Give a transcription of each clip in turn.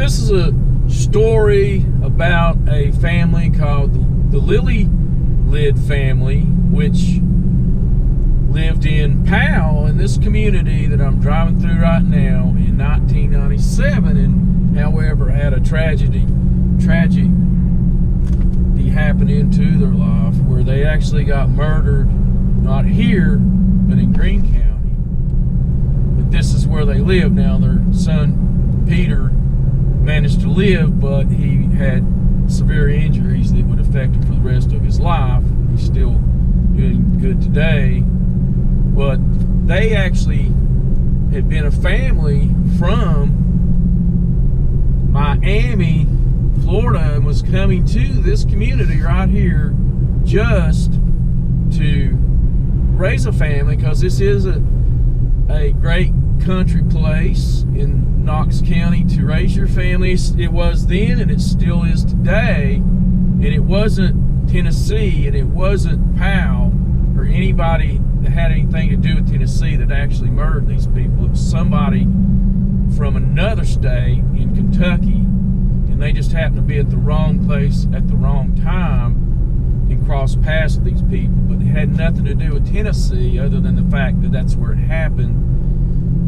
this is a story about a family called the Lillelid family, which lived in Powell, in this community that I'm driving through right now, in 1997, and however had a tragic happen into their life where they actually got murdered, not here, but in Greene County. But this is where they live now. Their son, Peter, managed to live, but he had severe injuries that would affect him for the rest of his life. He's still doing good today. But they actually had been a family from Miami, Florida, and was coming to this community right here just to raise a family, because this is a great country place in Knox County to raise your family. It was then, and it still is today. And it wasn't Tennessee, and it wasn't Powell or anybody that had anything to do with Tennessee that actually murdered these people. It was somebody from another state in Kentucky, and they just happened to be at the wrong place at the wrong time and crossed paths with these people. But it had nothing to do with Tennessee other than the fact that that's where it happened.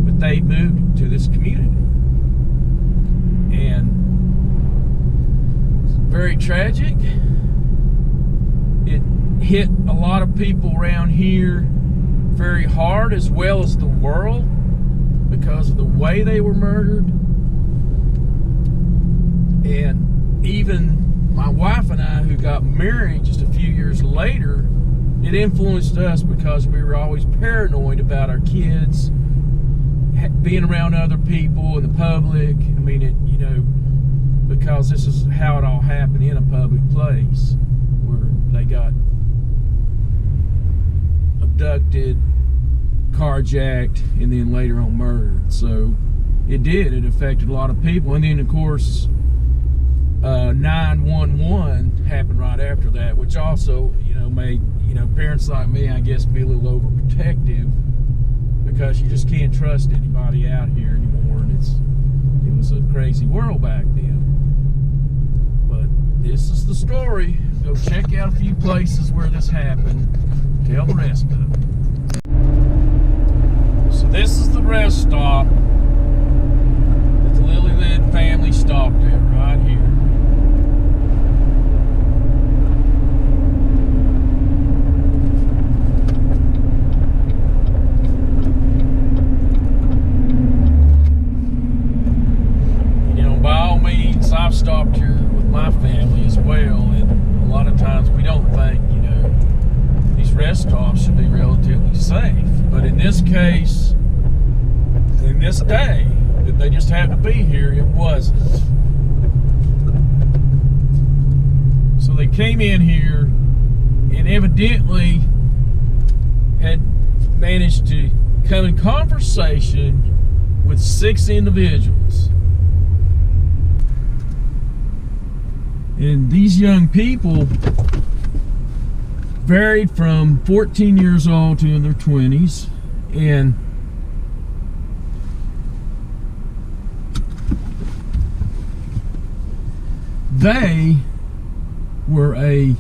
But they moved to this community, and it's very tragic. It hit a lot of people around here very hard, as well as the world, because of the way they were murdered. And even my wife and I, who got married just a few years later, it influenced us because we were always paranoid about our kids being around other people in the public. I mean, because this is how it all happened, in a public place where they got abducted, carjacked, and then later on murdered. So it affected a lot of people. And then of course 911 happened right after that, which also made parents like me, I guess, be a little overprotective, because you just can't trust anybody out here anymore. And it was a crazy world back then. But this is the story. Go check out a few places where this happened. Tell the rest of it. So this is the rest stop that the Lillelid family stopped at right here. By all means, I've stopped here with my family as well, and a lot of times we don't think, these rest stops should be relatively safe. But in this case, in this day, that they just happened to be here, it wasn't. So they came in here and evidently had managed to come in conversation with 6 individuals. And these young people varied from 14 years old to in their 20s, and they were a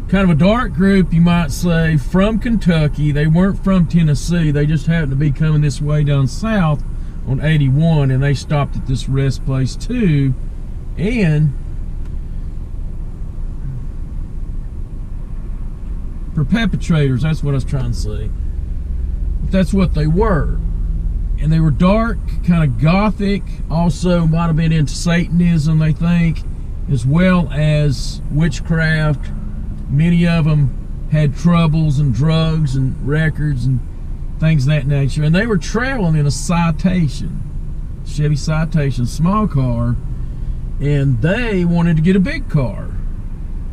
kind of a dark group, you might say, from Kentucky. They weren't from Tennessee. They just happened to be coming this way down south on 81, and they stopped at this rest place too. And for perpetrators, that's what I was trying to say. But that's what they were. And they were dark, kind of gothic, also might have been into Satanism, they think, as well as witchcraft. Many of them had troubles and drugs and records and things of that nature. And they were traveling in a Citation, Chevy Citation, small car, and they wanted to get a big car,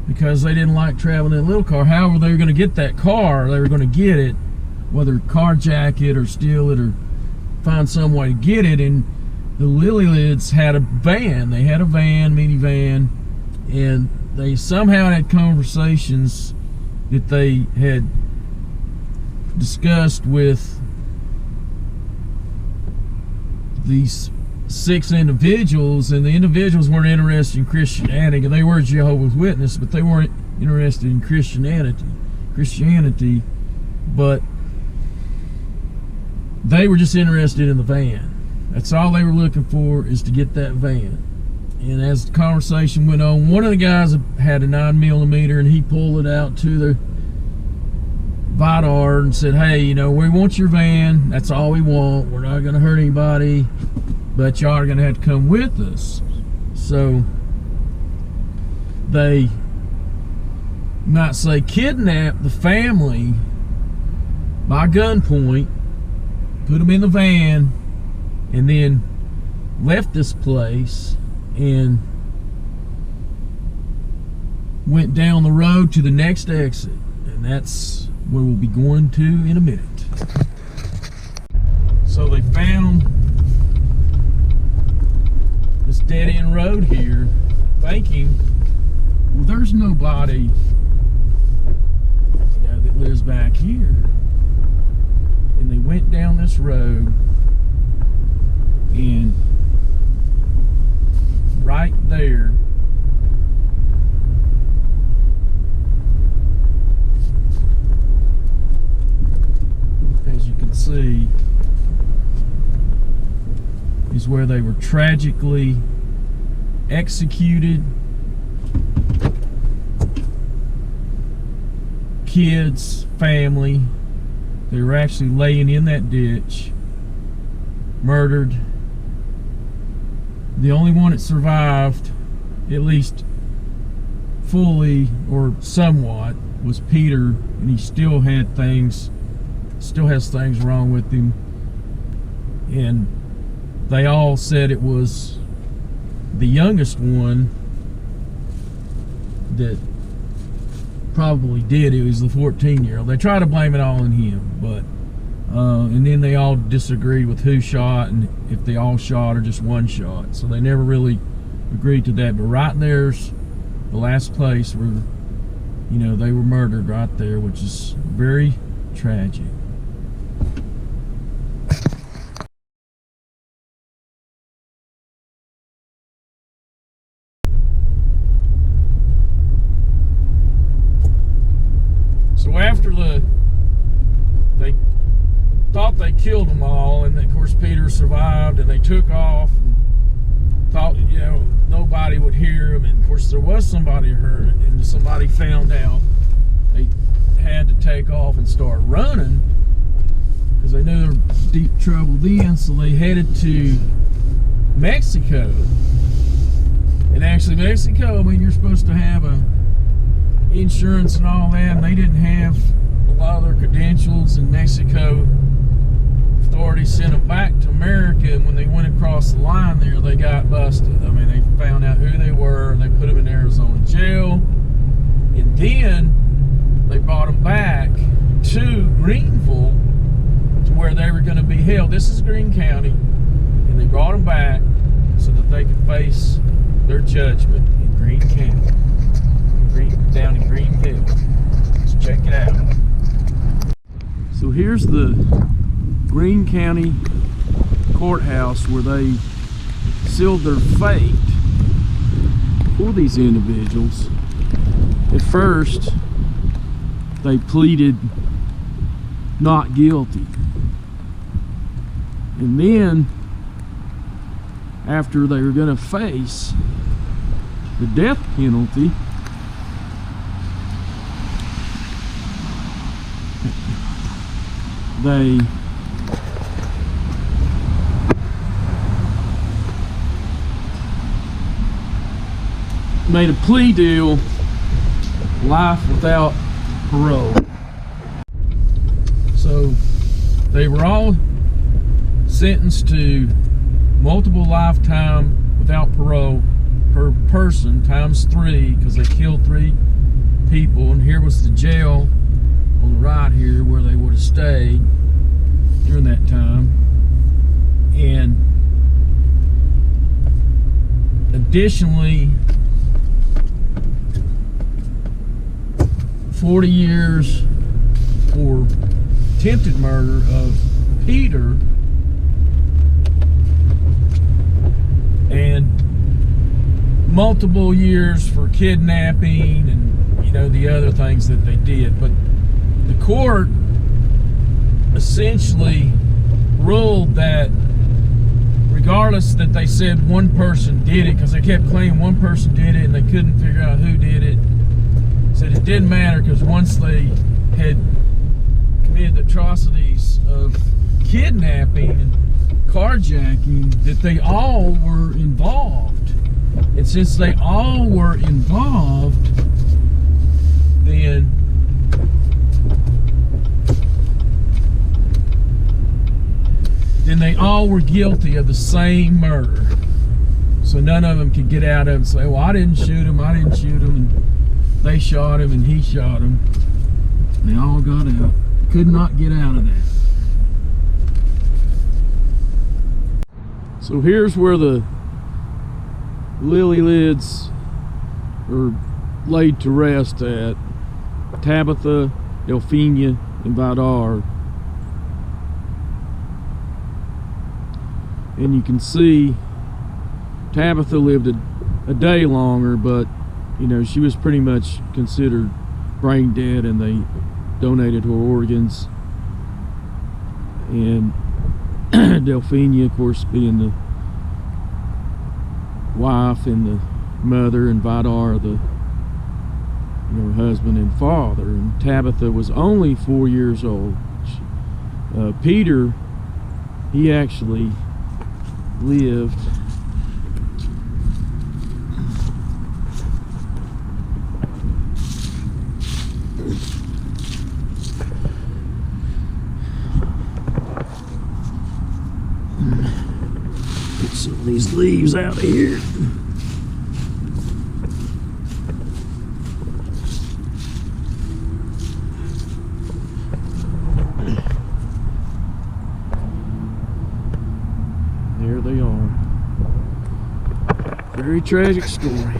because they didn't like traveling in a little car. However, they were going to get that car. They were going to get it, whether carjack it or steal it or find some way to get it. And the Lillelids had a van. They had a van, minivan, and they somehow had conversations that they had discussed with these 6 individuals, and the individuals weren't interested in Christianity. They were Jehovah's Witnesses, but they weren't interested in Christianity, but they were just interested in the van. That's all they were looking for, is to get that van. And as the conversation went on, one of the guys had a 9mm, and he pulled it out to the Vidar and said, hey, you know, we want your van. That's all we want. We're not going to hurt anybody, but y'all are going to have to come with us. So they, you might say, kidnapped the family by gunpoint, put them in the van, and then left this place and went down the road to the next exit. And that's where we'll be going to in a minute. So they found this dead-end road here, thinking, well, there's nobody, you know, that lives back here. And they went down this road, and right there, as you can see, is where they were tragically executed. Kids, family, they were actually laying in that ditch, murdered. The only one that survived, at least fully or somewhat, was Peter, and he still has things wrong with him. And they all said it was the youngest one that probably did it. It was the 14-year-old. They try to blame it all on him, but and then they all disagreed with who shot and if they all shot or just one shot. So they never really agreed to that. But right there's the last place where, you know, they were murdered right there, which is very tragic. So after they thought they killed them all, and of course Peter survived, and they took off and thought, you know, nobody would hear them, and of course there was somebody heard it, and somebody found out. They had to take off and start running because they knew they were in deep trouble then, so they headed to Mexico. And actually Mexico, I mean, you're supposed to have insurance and all that, and they didn't have a lot of their credentials in Mexico. Authorities sent them back to America, and when they went across the line there, they got busted. I mean, they found out who they were, and they put them in Arizona jail, and then they brought them back to Greenville to where they were going to be held. This is Greene County, and they brought them back so that they could face their judgment in Greene County, down in Greenville. Let's check it out. So here's the Greene County courthouse where they sealed their fate for these individuals. At first, they pleaded not guilty. And then, after they were going to face the death penalty, they made a plea deal, life without parole. So they were all sentenced to multiple lifetime without parole per person ×3 because they killed 3 people. And here was the jail on the right here where they would have stayed during that time. And additionally, 40 years for attempted murder of Peter, multiple years for kidnapping and, you know, the other things that they did. But the court essentially ruled that regardless that they said one person did it, because they kept claiming one person did it and they couldn't figure out who did it, said it didn't matter because once they had committed the atrocities of kidnapping and carjacking, that they all were involved. And since they all were involved, then they all were guilty of the same murder. So none of them could get out of it and say, well, I didn't shoot him, I didn't shoot him, and they shot him and he shot him. They all got out. Could not get out of that. So here's where the Lillelids are laid to rest at. Tabitha, Delphina, and Vidar. And you can see Tabitha lived a day longer, but you know, she was pretty much considered brain dead and they donated her organs. And Delphina, of course, being the wife and the mother, and Vidar the, you know, husband and father. And Tabitha was only 4 years old. Peter, he actually lived get some of these leaves out of here. There they are. Very tragic story.